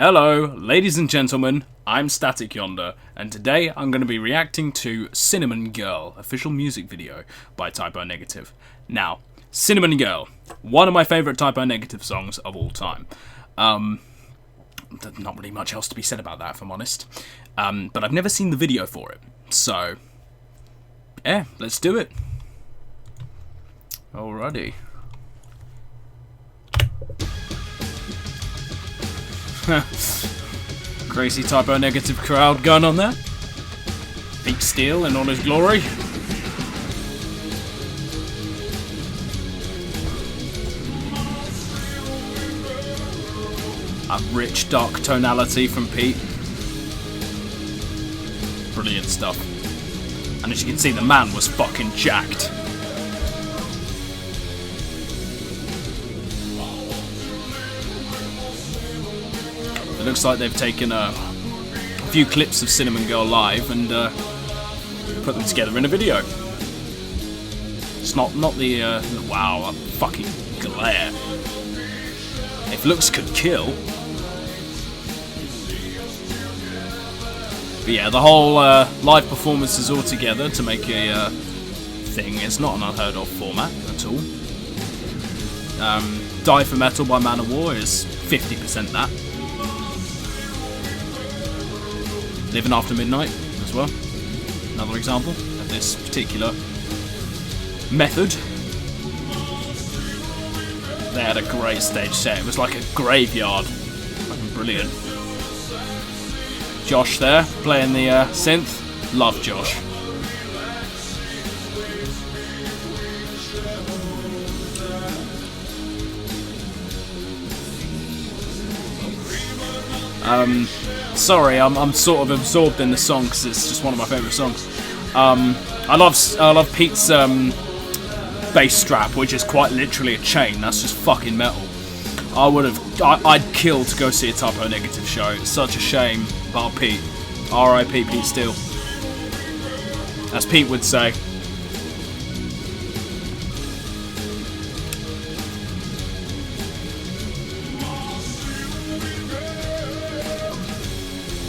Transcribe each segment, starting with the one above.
Hello, ladies and gentlemen, I'm Static Yonder, and today I'm going to be reacting to Cinnamon Girl, official music video by Typo Negative. Now, Cinnamon Girl, one of my favourite Typo Negative songs of all time. There's not really much else to be said about that, if I'm honest. But I've never seen the video for it, so yeah, let's do it. Alrighty. Crazy Typo Negative crowd going on there. Pete Steele in all his glory. A rich dark tonality from Pete. Brilliant stuff. And as you can see, the man was fucking jacked. It looks like they've taken a few clips of Cinnamon Girl live and put them together in a video. It's not the wow, a fucking glare. If looks could kill. But yeah, the whole live performances all together to make a thing is not an unheard of format at all. Die for Metal by Man of War is 50% that. Living After Midnight as well. Another example of this particular method. They had a great stage set. It was like a graveyard. Fucking brilliant. Josh there, playing the synth. Love Josh. Sorry, I'm sort of absorbed in the song because it's just one of my favourite songs. I love Pete's bass strap, which is quite literally a chain. That's just fucking metal. I'd kill to go see a Typo Negative show. It's such a shame about Pete. R.I.P. Pete Steele, as Pete would say.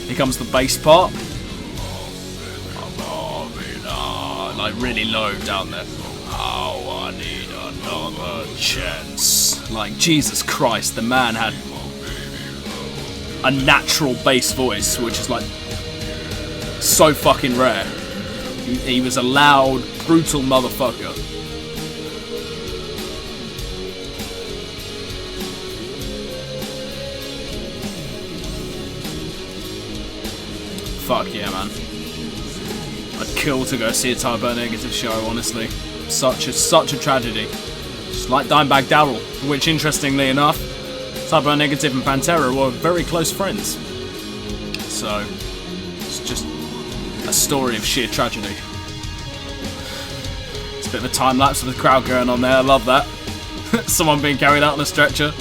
Here comes the bass part. Like really low down there. Oh, I need another chance. Like, Jesus Christ, the man had a natural bass voice, which is like so fucking rare. He was a loud, brutal motherfucker. Fuck yeah, man. I'd kill to go see a Typo Negative show, honestly. Such a tragedy. Just like Dimebag Darrell, which, interestingly enough, Typo Negative and Pantera were very close friends. So, it's just a story of sheer tragedy. It's a bit of a time lapse with the crowd going on there, I love that. Someone being carried out on a stretcher.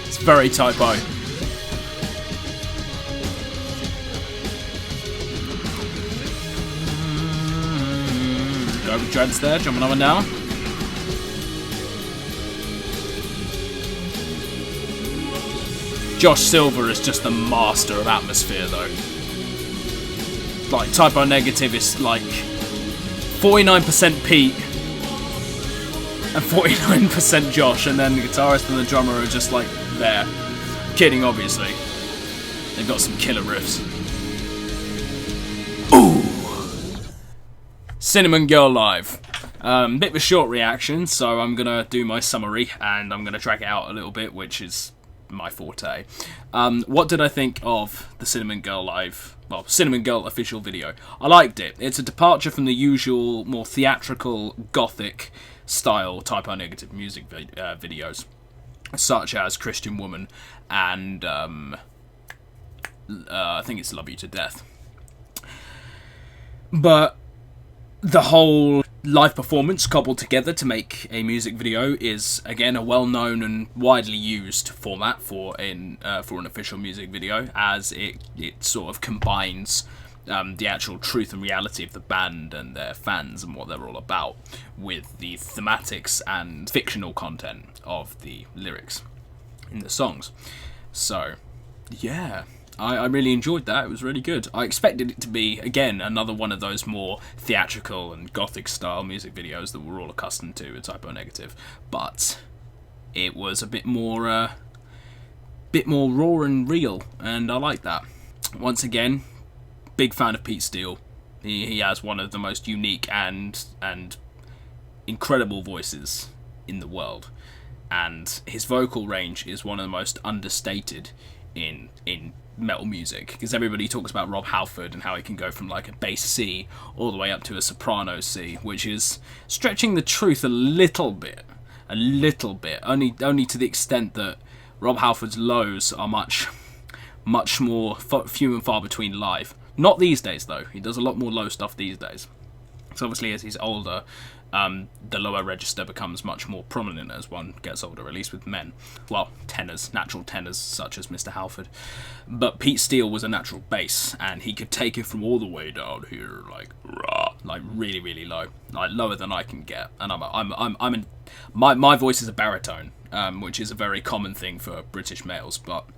It's very Typo. Go with Dreads there, jumping up and down. Josh Silver is just the master of atmosphere, though. Like, Typo Negative is like 49% Pete and 49% Josh, and then the guitarist and the drummer are just like there. Kidding, obviously. They've got some killer riffs. Ooh! Cinnamon Girl live. Bit of a short reaction, so I'm gonna do my summary and I'm gonna drag it out a little bit, which is my forte. What did I think of the Cinnamon Girl live? Well, Cinnamon Girl official video. I liked it. It's a departure from the usual, more theatrical, gothic style Typo Negative music videos, such as Christian Woman and I think it's Love You to Death. But the whole live performance cobbled together to make a music video is, again, a well-known and widely used format for an official music video, as it sort of combines the actual truth and reality of the band and their fans and what they're all about with the thematics and fictional content of the lyrics in the songs. So, yeah, I really enjoyed that. It was really good. I expected it to be, again, another one of those more theatrical and gothic style music videos that we're all accustomed to with Typo Negative, but it was a bit more raw and real, and I like that. Once again, big fan of Pete Steele. He has one of the most unique and incredible voices in the world, and his vocal range is one of the most understated in metal music, because everybody talks about Rob Halford and how he can go from like a bass C all the way up to a soprano C, which is stretching the truth a little bit, only to the extent that Rob Halford's lows are much more few and far between live. Not these days though. He does a lot more low stuff these days. So obviously as he's older, the lower register becomes much more prominent as one gets older, at least with men. Well, tenors, natural tenors such as Mr. Halford. But Pete Steele was a natural bass, and he could take it from all the way down here, like rah, like really, really low, like lower than I can get. And my voice is a baritone, which is a very common thing for British males, but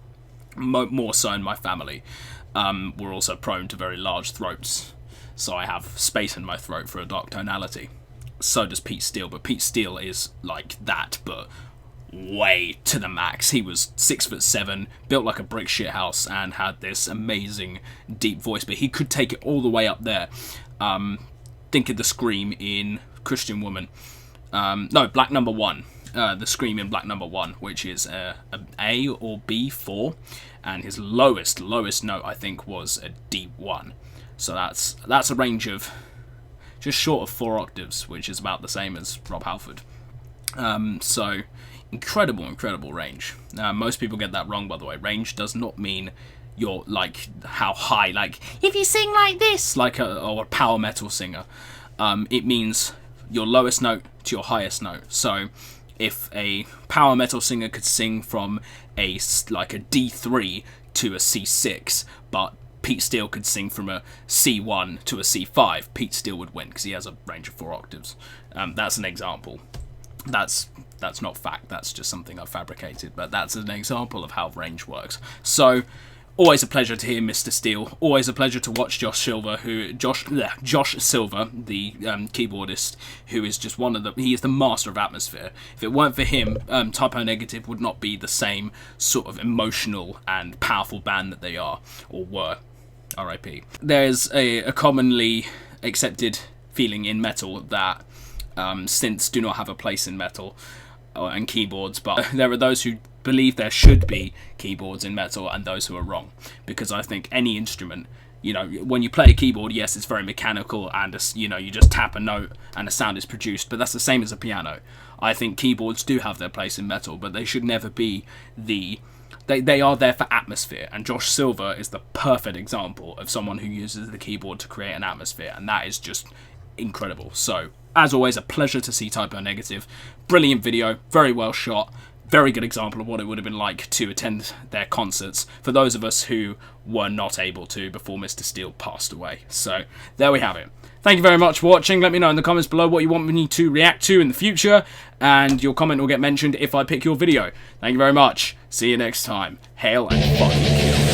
more so in my family. We're also prone to very large throats, so I have space in my throat for a dark tonality. So does Pete Steele, but Pete Steele is like that, but way to the max. He was 6'7", built like a brick shit house, and had this amazing deep voice, but he could take it all the way up there. Think of the scream in Christian Woman. No, Black Number 1. The scream in Black Number 1, which is a A or B4, and his lowest note I think was a D1. So that's a range of just short of 4 octaves, which is about the same as Rob Halford. So incredible range. Most people get that wrong, by the way. Range does not mean you're like how high, like if you sing like this, like or a power metal singer. It means your lowest note to your highest note. So if a power metal singer could sing from a D3 to a C6, but Pete Steele could sing from a C1 to a C5, Pete Steele would win because he has a range of 4 octaves. That's an example. That's not fact. That's just something I've fabricated, but that's an example of how range works. So, always a pleasure to hear Mr. Steele. Always a pleasure to watch Josh Silver, Josh Silver, the keyboardist, who is just he is the master of atmosphere. If it weren't for him, Typo Negative would not be the same sort of emotional and powerful band that they are, or were. R.I.P. There's a commonly accepted feeling in metal that synths do not have a place in metal and keyboards, but there are those who believe there should be keyboards in metal and those who are wrong, because I think any instrument, when you play a keyboard, yes, it's very mechanical, and you just tap a note and a sound is produced, but that's the same as a piano. I think keyboards do have their place in metal, but they should never be they are there for atmosphere, and Josh Silver is the perfect example of someone who uses the keyboard to create an atmosphere, and that is just incredible. So, as always, a pleasure to see Typo Negative. Brilliant video, very well shot, very good example of what it would have been like to attend their concerts for those of us who were not able to before Mr. Steele passed away. So, there we have it. Thank you very much for watching. Let me know in the comments below what you want me to react to in the future, and your comment will get mentioned if I pick your video. Thank you very much. See you next time. Hail and fucking kill.